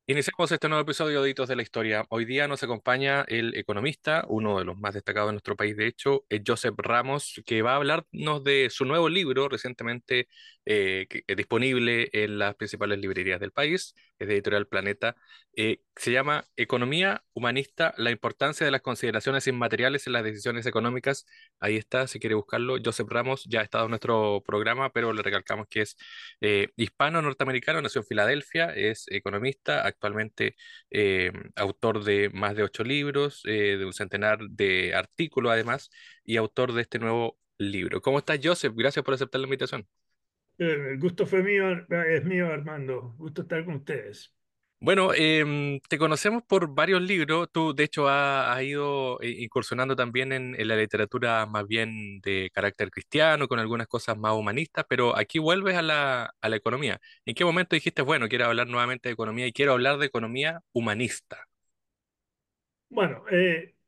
Iniciamos este nuevo episodio de Hitos de la Historia. Hoy día nos acompaña el economista, uno de los más destacados de nuestro país, de hecho, es Joseph Ramos, que va a hablarnos de su nuevo libro recientemente disponible en las principales librerías del país, es de Editorial Planeta. Se llama Economía Humanista, la importancia de las consideraciones inmateriales en las decisiones económicas. Ahí está, si quiere buscarlo. Joseph Ramos ya ha estado en nuestro programa, pero le recalcamos que es hispano-norteamericano, nació en Filadelfia, es economista, actualmente autor de más de 8 libros, de un centenar de artículos además, y autor de este nuevo libro. ¿Cómo estás, Joseph? Gracias por aceptar la invitación. El gusto fue mío, es mío, Armando. Gusto estar con ustedes. Bueno, te conocemos por varios libros. Tú, de hecho, has ido incursionando también en la literatura más bien de carácter cristiano, con algunas cosas más humanistas, pero aquí vuelves a la economía. ¿En qué momento dijiste, bueno, quiero hablar nuevamente de economía y quiero hablar de economía humanista? Bueno,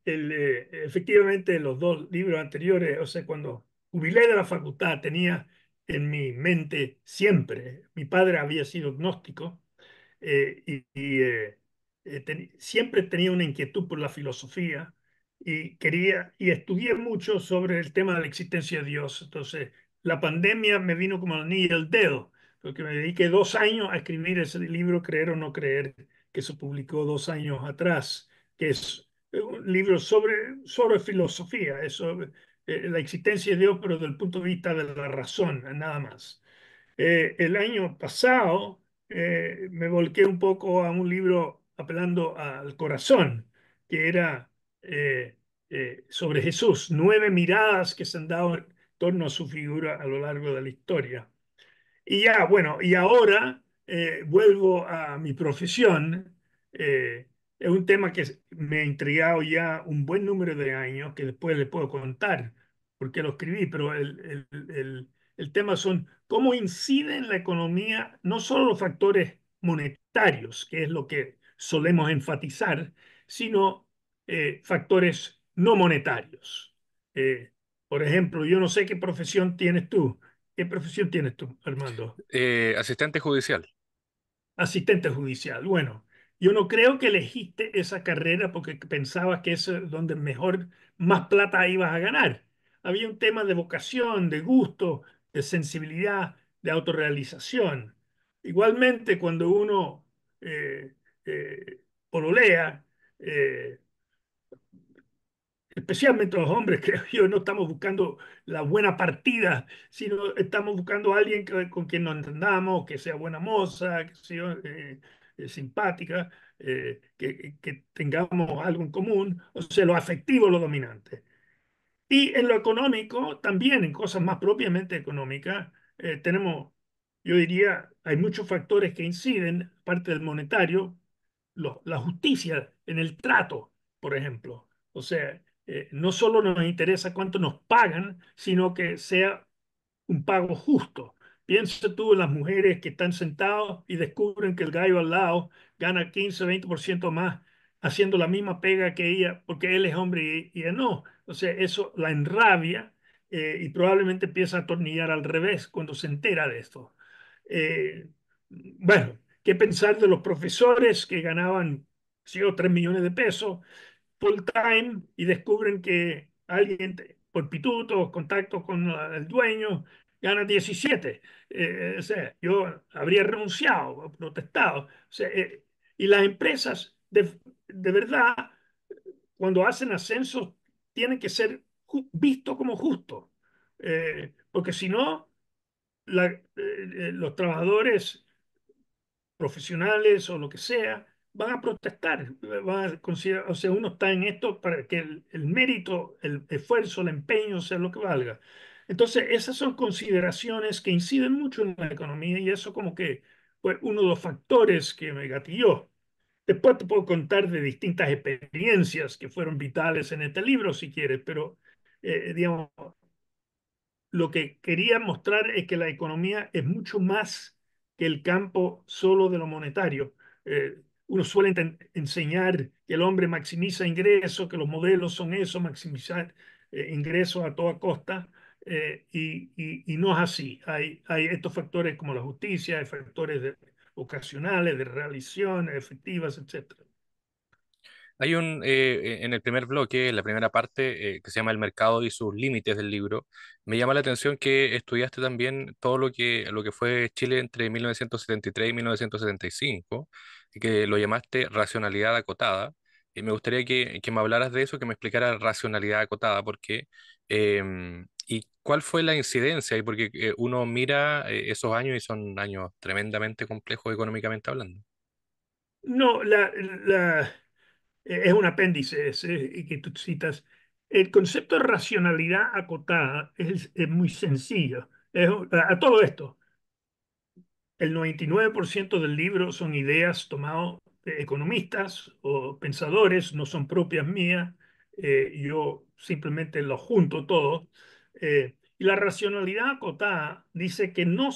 efectivamente los dos libros anteriores, o sea, cuando jubilé de la facultad, tenía en mi mente siempre, mi padre había sido gnóstico, siempre tenía una inquietud por la filosofía y estudié mucho sobre el tema de la existencia de Dios. Entonces, la pandemia me vino como anillo al dedo, porque me dediqué 2 años a escribir ese libro, Creer o no creer, que se publicó 2 años atrás, que es un libro sobre filosofía, es sobre la existencia de Dios, pero desde el punto de vista de la razón, nada más. El año pasado me volqué un poco a un libro apelando al corazón, que era sobre Jesús, 9 miradas que se han dado en torno a su figura a lo largo de la historia. Y ya, bueno, y ahora vuelvo a mi profesión. Es un tema que me ha intrigado ya un buen número de años, que después les puedo contar por qué lo escribí, pero el tema son cómo incide en la economía no solo los factores monetarios, que es lo que solemos enfatizar, sino factores no monetarios. Eh, por ejemplo, yo no sé qué profesión tienes tú. ¿Qué profesión tienes tú, Armando? Asistente judicial. Asistente judicial. Bueno, yo no creo que elegiste esa carrera porque pensabas que es donde mejor, más plata ibas a ganar. Había un tema de vocación, de gusto, de sensibilidad, de autorrealización. Igualmente, cuando uno eh, pololea, eh, especialmente los hombres, creo yo, no estamos buscando la buena partida, sino estamos buscando a alguien con quien nos entendamos, que sea buena moza, que sea simpática, que tengamos algo en común, o sea, lo afectivo, lo dominante. Y en lo económico, también en cosas más propiamente económicas, tenemos, yo diría, hay muchos factores que inciden, aparte del monetario, la justicia en el trato, por ejemplo. O sea, no solo nos interesa cuánto nos pagan, sino que sea un pago justo. Piensa tú en las mujeres que están sentados y descubren que el gallo al lado gana 15 20% más haciendo la misma pega que ella porque él es hombre y ella no. O sea, eso la enrabia y probablemente empieza a atornillar al revés cuando se entera de esto. Bueno, ¿qué pensar de los profesores que ganaban, sí, o 3 millones de pesos full time y descubren que alguien por pitutos, contactos con el dueño, gana 17? O sea, yo habría renunciado, protestado. O sea, y las empresas de verdad, cuando hacen ascensos, tienen que ser vistos como justos. Porque si no, los trabajadores profesionales o lo que sea, van a protestar, van a considerar, o sea, uno está en esto para que el mérito, el esfuerzo, el empeño sea lo que valga. Entonces, esas son consideraciones que inciden mucho en la economía y eso como que fue uno de los factores que me gatilló. Después te puedo contar de distintas experiencias que fueron vitales en este libro, si quieres, pero digamos, lo que quería mostrar es que la economía es mucho más que el campo solo de lo monetario. Uno suele enseñar que el hombre maximiza ingresos, que los modelos son eso, maximizar ingresos a toda costa, y no es así. Hay estos factores como la justicia, hay factores ocasionales, de realizaciones efectivas, etcétera. Hay en el primer bloque, en la primera parte, que se llama El mercado y sus límites del libro, me llama la atención que estudiaste también todo lo que fue Chile entre 1973 y 1975, y que lo llamaste racionalidad acotada. Y me gustaría que me hablaras de eso, que me explicaras racionalidad acotada, porque, y cuál fue la incidencia, y porque uno mira esos años y son años tremendamente complejos económicamente hablando. No, es un apéndice ese y que tú citas. El concepto de racionalidad acotada es muy sencillo. A todo esto, el 99% del libro son ideas tomadas de economistas o pensadores, no son propias mías. Yo simplemente lo junto todo. Y la racionalidad acotada dice que no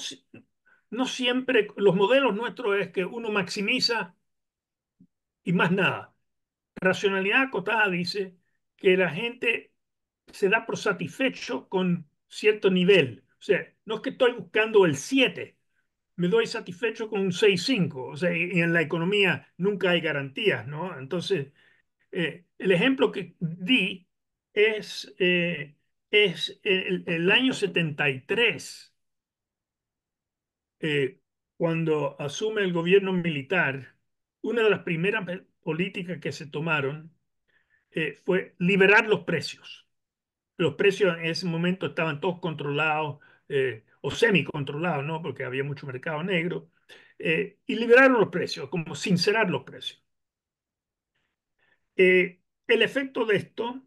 siempre, los modelos nuestros es que uno maximiza y más nada. Racionalidad acotada dice que la gente se da por satisfecho con cierto nivel. O sea, no es que estoy buscando el 7, me doy satisfecho con un 6,5. O sea, y en la economía nunca hay garantías, ¿no? Entonces, el ejemplo que di es el año 73, eh, cuando asume el gobierno militar. Una de las primeras políticas que se tomaron fue liberar los precios. Los precios en ese momento estaban todos controlados, o semi-controlados, ¿no? Porque había mucho mercado negro. Y liberaron los precios, como sincerar los precios. El efecto de esto,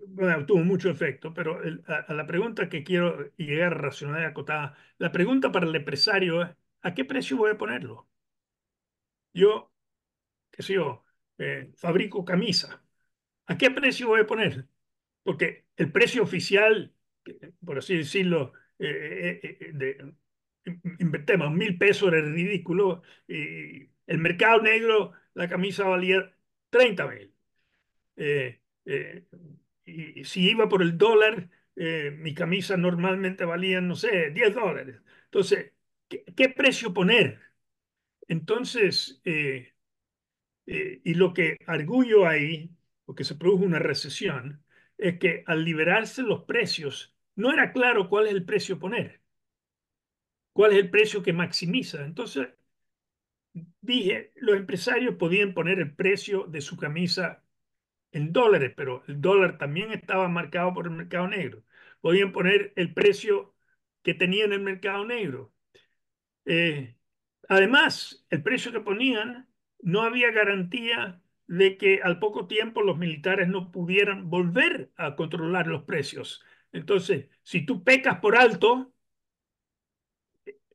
bueno, tuvo mucho efecto, pero a la pregunta que quiero llegar a racionalidad acotada, la pregunta para el empresario es: ¿a qué precio voy a ponerlo? Yo, qué sé yo, fabrico camisa. ¿A qué precio voy a poner? Porque el precio oficial, por así decirlo, invertemos 1.000 pesos, era ridículo. Y el mercado negro, la camisa valía 30.000. Y si iba por el dólar, mi camisa normalmente valía, no sé, $10. Entonces, ¿qué precio poner? Entonces, y lo que arguyo ahí, porque se produjo una recesión, es que al liberarse los precios, no era claro cuál es el precio a poner, cuál es el precio que maximiza. Entonces dije, los empresarios podían poner el precio de su camisa en dólares, pero el dólar también estaba marcado por el mercado negro. Podían poner el precio que tenían en el mercado negro. Eh, Además, el precio que ponían, no había garantía de que al poco tiempo los militares no pudieran volver a controlar los precios. Entonces, si tú pecas por alto,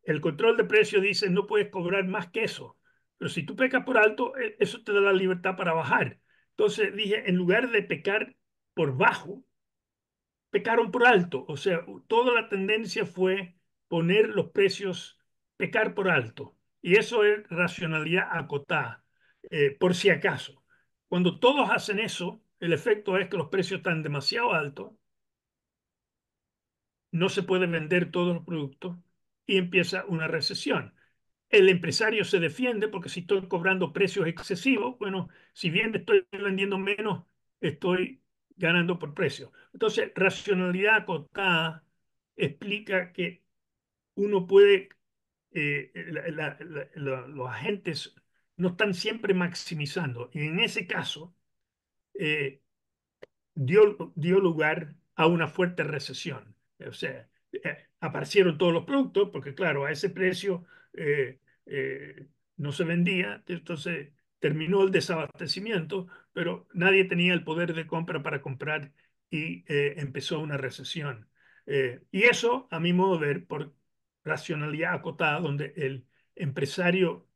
el control de precios dice no puedes cobrar más que eso. Pero si tú pecas por alto, eso te da la libertad para bajar. Entonces dije, en lugar de pecar por bajo, pecaron por alto. O sea, toda la tendencia fue poner los precios, pecar por alto. Y eso es racionalidad acotada, por si acaso. Cuando todos hacen eso, el efecto es que los precios están demasiado altos, no se pueden vender todos los productos y empieza una recesión. El empresario se defiende porque si estoy cobrando precios excesivos, bueno, si bien estoy vendiendo menos, estoy ganando por precio. Entonces, racionalidad acotada explica que uno puede, los agentes no están siempre maximizando. Y en ese caso, eh, dio lugar a una fuerte recesión. O sea, aparecieron todos los productos, porque claro, a ese precio eh, no se vendía, entonces terminó el desabastecimiento, pero nadie tenía el poder de compra para comprar y empezó una recesión. Y eso, a mi modo de ver, por racionalidad acotada, donde el empresario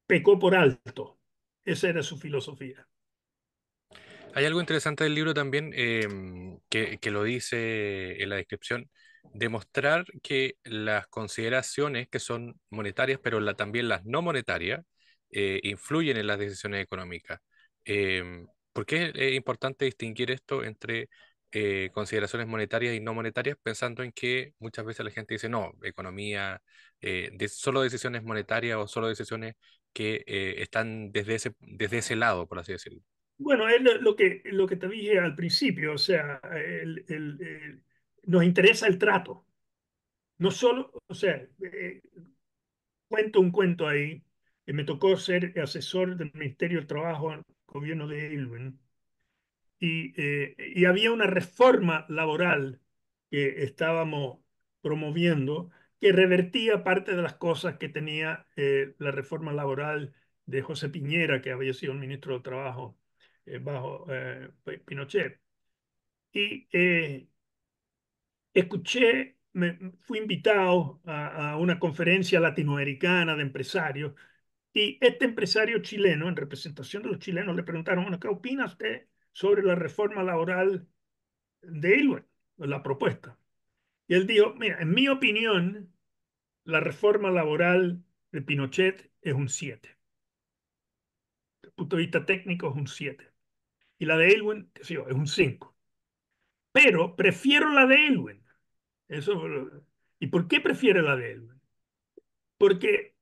pecó por alto. Esa era su filosofía. Hay algo interesante del libro también que lo dice en la descripción, demostrar que las consideraciones que son monetarias, pero también las no monetarias, influyen en las decisiones económicas. ¿Por qué es importante distinguir esto entre consideraciones monetarias y no monetarias, pensando en que muchas veces la gente dice, no, economía, solo decisiones monetarias o solo decisiones que están desde ese lado, por así decirlo. Bueno, es lo que te dije al principio, o sea, nos interesa el trato, no solo, o sea, cuento un cuento ahí, que me tocó ser asesor del Ministerio del Trabajo en el gobierno de Aylwin, y había una reforma laboral que estábamos promoviendo que revertía parte de las cosas que tenía la reforma laboral de José Piñera, que había sido el ministro del Trabajo bajo Pinochet. Y fui invitado a una conferencia latinoamericana de empresarios y este empresario chileno, en representación de los chilenos, le preguntaron, bueno, ¿qué opina usted sobre la reforma laboral de Aylwin, la propuesta? Y él dijo, mira, en mi opinión, la reforma laboral de Pinochet es un 7. Desde el punto de vista técnico es un 7. Y la de Aylwin, qué sé yo, es un 5. Pero prefiero la de Aylwin. ¿Y por qué prefiere la de Aylwin? Porque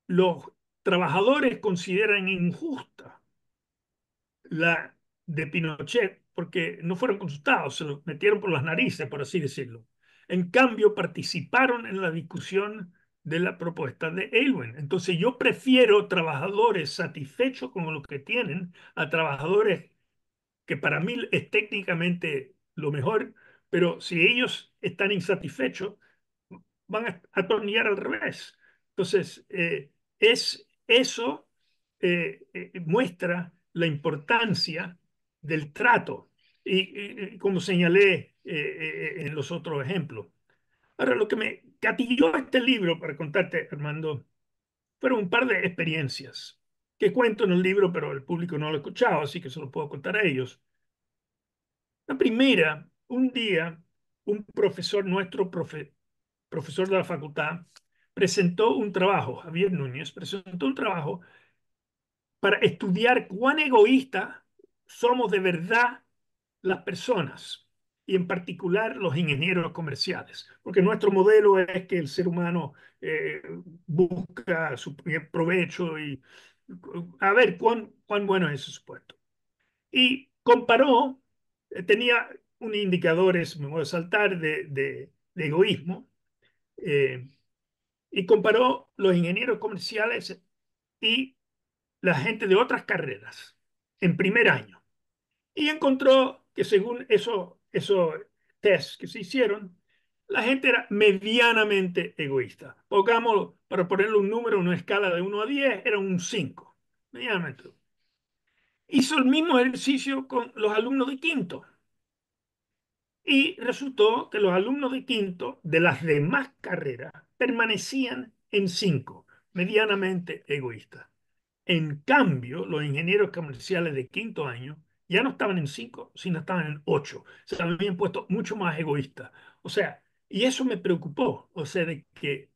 los trabajadores consideran injusta la de Pinochet porque no fueron consultados, se lo metieron por las narices, por así decirlo. En cambio, participaron en la discusión de la propuesta de Aylwin. Entonces, yo prefiero trabajadores satisfechos con lo que tienen a trabajadores que para mí es técnicamente lo mejor, pero si ellos están insatisfechos, van a atornillar al revés. Entonces, eso muestra la importancia del trato, como señalé en los otros ejemplos. Ahora, lo que me gatilló este libro, para contarte, Armando, fueron un par de experiencias que cuento en el libro, pero el público no lo ha escuchado, así que se lo puedo contar a ellos. La primera, un día, un profesor, profesor de la facultad, presentó un trabajo, Javier Núñez, presentó un trabajo para estudiar cuán egoístas somos de verdad las personas y en particular los ingenieros comerciales, porque nuestro modelo es que el ser humano eh, busca su provecho y a ver cuán bueno es ese supuesto. Y comparó, tenía un indicadores, me voy a saltar, de egoísmo, eh, y comparó los ingenieros comerciales y la gente de otras carreras en primer año. Y encontró que según esos tests que se hicieron, la gente era medianamente egoísta. Pongámoslo, para ponerle un número, una escala de 1 a 10, era un 5. Medianamente. Hizo el mismo ejercicio con los alumnos de quinto. Y resultó que los alumnos de quinto de las demás carreras permanecían en 5, medianamente egoístas. En cambio, los ingenieros comerciales de quinto año ya no estaban en 5, sino estaban en 8. Se habían puesto mucho más egoístas. O sea, y eso me preocupó. O sea, de que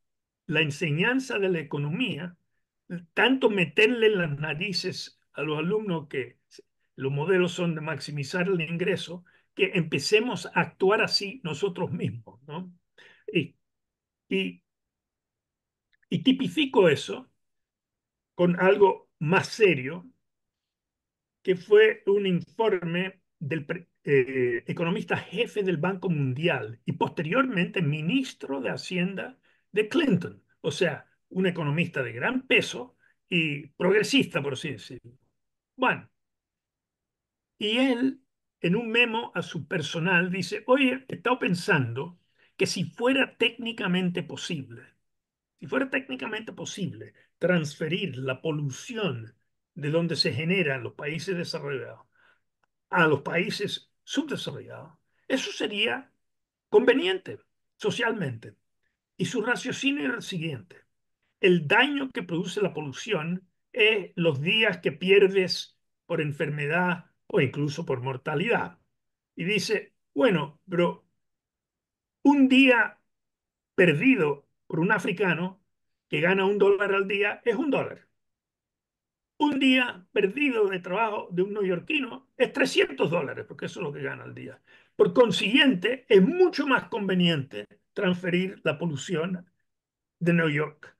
la enseñanza de la economía, tanto meterle en las narices a los alumnos que los modelos son de maximizar el ingreso, que empecemos a actuar así nosotros mismos, ¿no? Y, y, y tipifico eso con algo más serio, que fue un informe del economista jefe del Banco Mundial y posteriormente ministro de Hacienda de Clinton. O sea, un economista de gran peso y progresista, por así decirlo. Bueno, y él, en un memo a su personal, dice, oye, he estado pensando que si fuera técnicamente posible transferir la polución de donde se genera en los países desarrollados a los países subdesarrollados, eso sería conveniente socialmente. Y su raciocinio era el siguiente: el daño que produce la polución es los días que pierdes por enfermedad o incluso por mortalidad. Y dice, bueno, pero un día perdido por un africano que gana $1 al día es $1. Un día perdido de trabajo de un neoyorquino es $300, porque eso es lo que gana al día. Por consiguiente, es mucho más conveniente transferir la polución de New York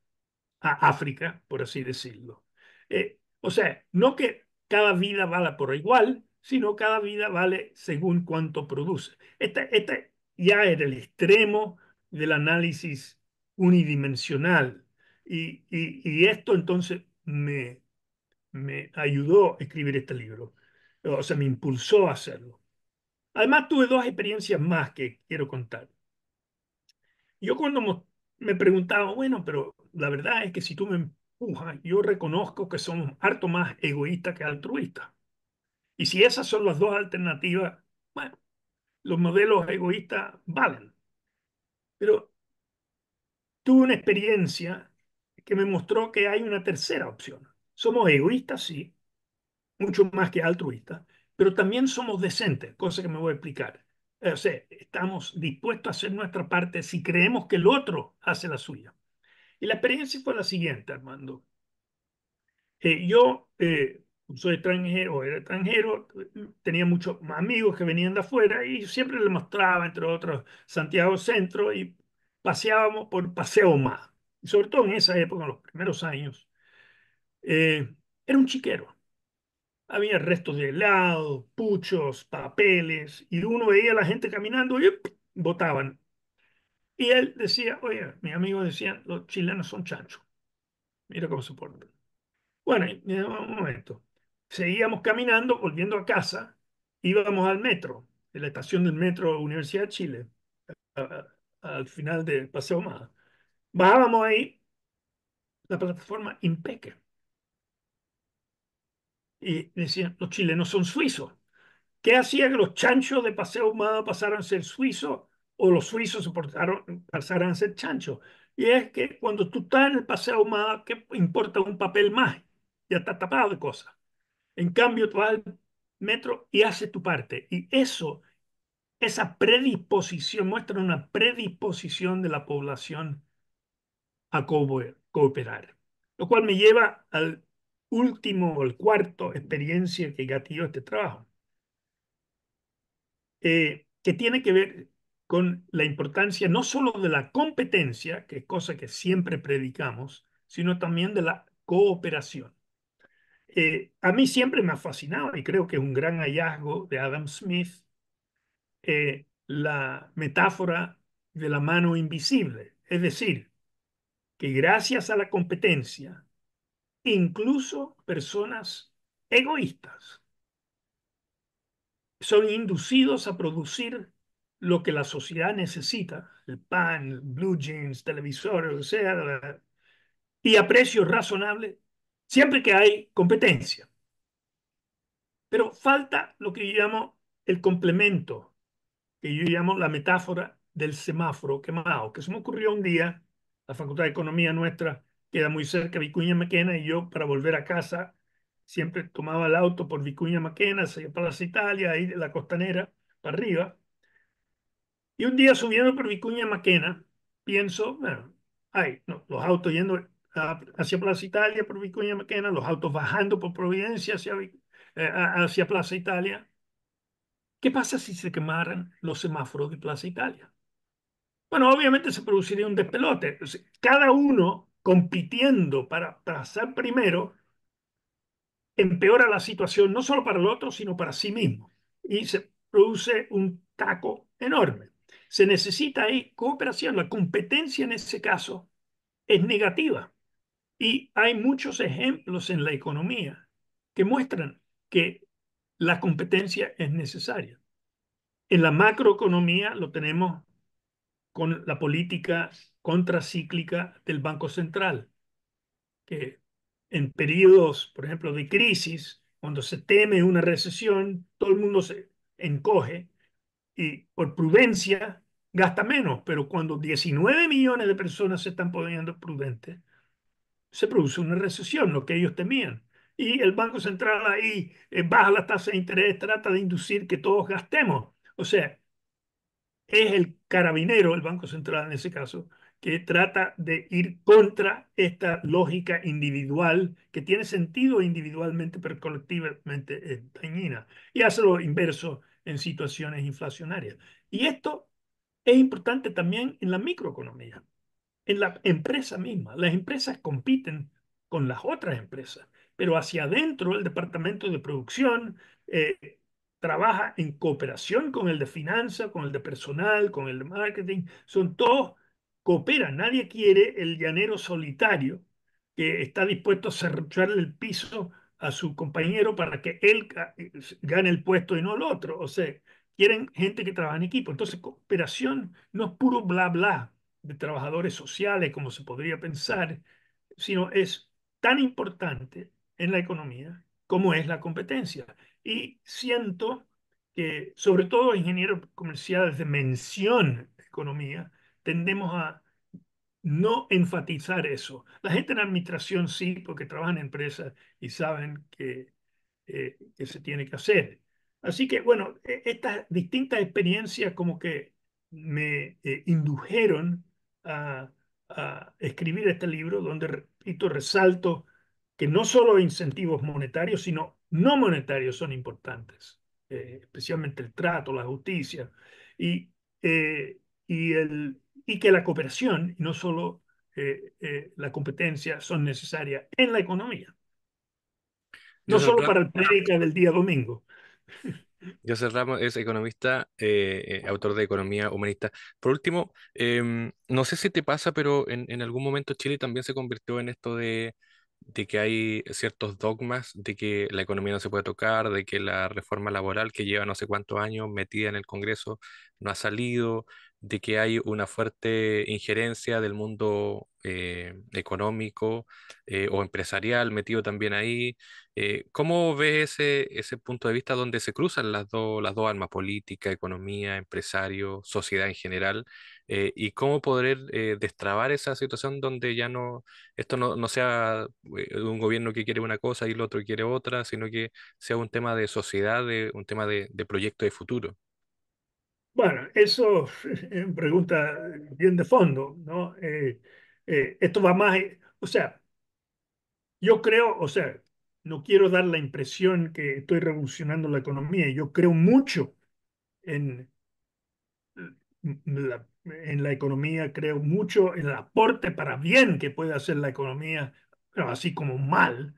a África, por así decirlo. O sea, no que cada vida vale por igual, sino cada vida vale según cuánto produce. Este ya es el extremo del análisis unidimensional. Y esto entonces me ayudó a escribir este libro. O sea, me impulsó a hacerlo. Además, tuve dos experiencias más que quiero contar. Yo cuando me preguntaba, bueno, pero la verdad es que si tú me empujas, yo reconozco que somos harto más egoístas que altruistas. Y si esas son las dos alternativas, bueno, los modelos egoístas valen. Pero tuve una experiencia que me mostró que hay una tercera opción. Somos egoístas, sí, mucho más que altruistas, pero también somos decentes, cosa que me voy a explicar. O sea, estamos dispuestos a hacer nuestra parte si creemos que el otro hace la suya. Y la experiencia fue la siguiente, Armando. Yo soy extranjero, era extranjero, tenía muchos amigos que venían de afuera y siempre les mostraba, entre otros, Santiago Centro y paseábamos por Paseo Más. Y sobre todo en esa época, en los primeros años, era un chiquero. Había restos de helado, puchos, papeles, y uno veía a la gente caminando y botaban. Y él decía, oye, mi amigo decía, los chilenos son chanchos, mira cómo se portan. Bueno, y un momento. Seguíamos caminando, volviendo a casa, íbamos al metro, en la estación del metro Universidad de Chile, al final del Paseo Más. Bajábamos ahí, la plataforma Impeque, y decían, los chilenos son suizos. ¿Qué hacía que los chanchos de Paseo Humada pasaran a ser suizos o los suizos pasaran a ser chanchos? Y es que cuando tú estás en el Paseo Humada, ¿qué importa un papel más? Ya está tapado de cosas. En cambio, tú vas al metro y haces tu parte. Y eso, esa predisposición, muestra una predisposición de la población a cooperar. Lo cual me lleva al último, el cuarto experiencia que gatilló este trabajo, que tiene que ver con la importancia no solo de la competencia, que es cosa que siempre predicamos, sino también de la cooperación. A mí siempre me ha fascinado y creo que es un gran hallazgo de Adam Smith, la metáfora de la mano invisible. Es decir, que gracias a la competencia, incluso personas egoístas son inducidos a producir lo que la sociedad necesita, el pan, blue jeans, televisor, o sea, y a precios razonables, siempre que hay competencia. Pero falta lo que yo llamo el complemento, que yo llamo la metáfora del semáforo quemado, que se me ocurrió un día, la Facultad de Economía nuestra queda muy cerca de Vicuña Maquena, y yo para volver a casa siempre tomaba el auto por Vicuña Maquena, hacia Plaza Italia, ahí de la costanera, para arriba. Y un día subiendo por Vicuña Maquena, pienso, bueno, ay, no, los autos yendo hacia Plaza Italia por Vicuña Maquena, los autos bajando por Providencia hacia Plaza Italia. ¿Qué pasa si se quemaran los semáforos de Plaza Italia? Bueno, obviamente se produciría un despelote. O sea, cada uno compitiendo para pasar primero empeora la situación no solo para el otro, sino para sí mismo. Y se produce un taco enorme. Se necesita ahí cooperación. La competencia en ese caso es negativa. Y hay muchos ejemplos en la economía que muestran que la competencia es necesaria. En la macroeconomía lo tenemos con la política contracíclica del Banco Central, que en periodos, por ejemplo, de crisis, cuando se teme una recesión, todo el mundo se encoge y por prudencia gasta menos, pero cuando 19 millones de personas se están poniendo prudentes, se produce una recesión, lo que ellos temían. Y el Banco Central ahí baja la tasa de interés, trata de inducir que todos gastemos. O sea, es el carabinero, el Banco Central en ese caso, que trata de ir contra esta lógica individual que tiene sentido individualmente, pero colectivamente es dañina, y hace lo inverso en situaciones inflacionarias. Y esto es importante también en la microeconomía, en la empresa misma. Las empresas compiten con las otras empresas, pero hacia adentro el departamento de producción trabaja en cooperación con el de finanzas, con el de personal, con el de marketing. Son todos cooperan. Nadie quiere el llanero solitario que está dispuesto a cerrucharle el piso a su compañero para que él gane el puesto y no el otro. O sea, quieren gente que trabaja en equipo. Entonces, cooperación no es puro bla bla de trabajadores sociales, como se podría pensar, sino es tan importante en la economía como es la competencia. Y siento que, sobre todo ingenieros comerciales de mención economía, tendemos a no enfatizar eso. La gente en administración sí, porque trabajan en empresas y saben que se tiene que hacer. Así que, bueno, estas distintas experiencias como que me indujeron a, a escribir este libro donde, repito, resalto que no solo incentivos monetarios, sino no monetarios son importantes, especialmente el trato, la justicia y, eh, y que la cooperación y no solo la competencia son necesarias en la economía. No Joseph solo Ra- para el prédica del día domingo. Joseph Ramos es economista, autor de Economía Humanista. Por último, no sé si te pasa, pero en algún momento Chile también se convirtió en esto de que hay ciertos dogmas, de que la economía no se puede tocar, de que la reforma laboral que lleva no sé cuántos años metida en el Congreso no ha salido, de que hay una fuerte injerencia del mundo económico o empresarial metido también ahí. ¿Cómo ves ese punto de vista donde se cruzan las dos almas, política, economía, empresario, sociedad en general? ¿Y cómo poder destrabar esa situación donde ya no, esto no sea un gobierno que quiere una cosa y el otro quiere otra, sino que sea un tema de sociedad, un tema de proyecto de futuro? Bueno, eso es una pregunta bien de fondo, ¿no? Esto va más, o sea, yo creo, o sea, no quiero dar la impresión que estoy revolucionando la economía. Yo creo mucho en en la economía, creo mucho en el aporte para bien que puede hacer la economía, pero así como mal.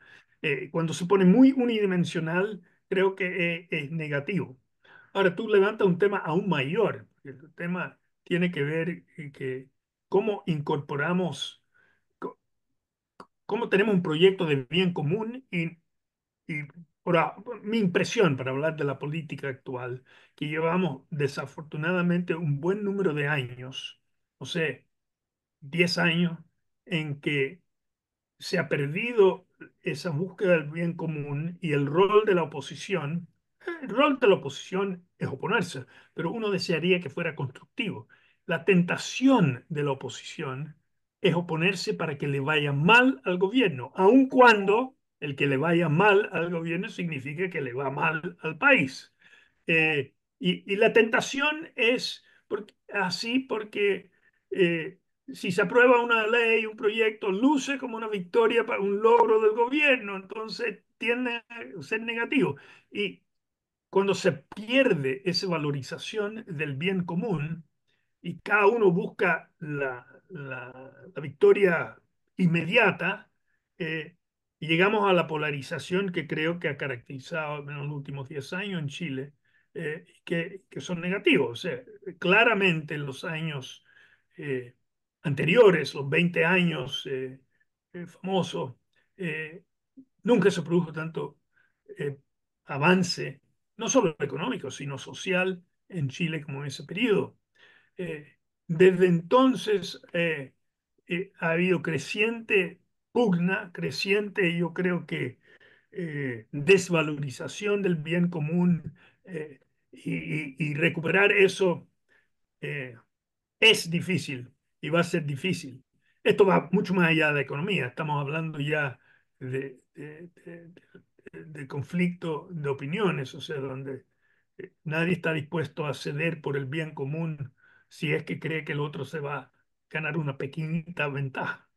Cuando se pone muy unidimensional, creo que es negativo. Ahora tú levantas un tema aún mayor. El tema tiene que ver que cómo incorporamos, cómo tenemos un proyecto de bien común y mi impresión para hablar de la política actual, que llevamos desafortunadamente un buen número de años, o sea, 10 años, en que se ha perdido esa búsqueda del bien común y el rol de la oposición. El rol de la oposición es oponerse, pero uno desearía que fuera constructivo. La tentación de la oposición es oponerse para que le vaya mal al gobierno, aun cuando el que le vaya mal al gobierno significa que le va mal al país. Y la tentación es así porque si se aprueba una ley, un proyecto, luce como una victoria para un logro del gobierno, entonces tiende a ser negativo. Y cuando se pierde esa valorización del bien común y cada uno busca la victoria inmediata, y llegamos a la polarización que creo que ha caracterizado al menos los últimos 10 años en Chile, que son negativos. O sea, claramente en los años eh, anteriores, los 20 años famosos, eh, nunca se produjo tanto eh, avance, no solo económico, sino social en Chile como en ese periodo. Desde entonces ha habido creciente pugna, creciente, yo creo que desvalorización del bien común y recuperar eso eh, es difícil y va a ser difícil. Esto va mucho más allá de la economía. Estamos hablando ya de conflicto de opiniones, o sea, donde nadie está dispuesto a ceder por el bien común si es que cree que el otro se va. ganar una pequeñita ventaja.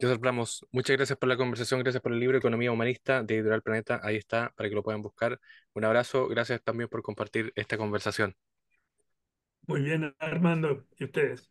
Joseph Ramos, muchas gracias por la conversación, gracias por el libro Economía Humanista de Editorial Planeta. Ahí está, para que lo puedan buscar. Un abrazo, gracias también por compartir esta conversación. Muy bien, Armando, y ustedes.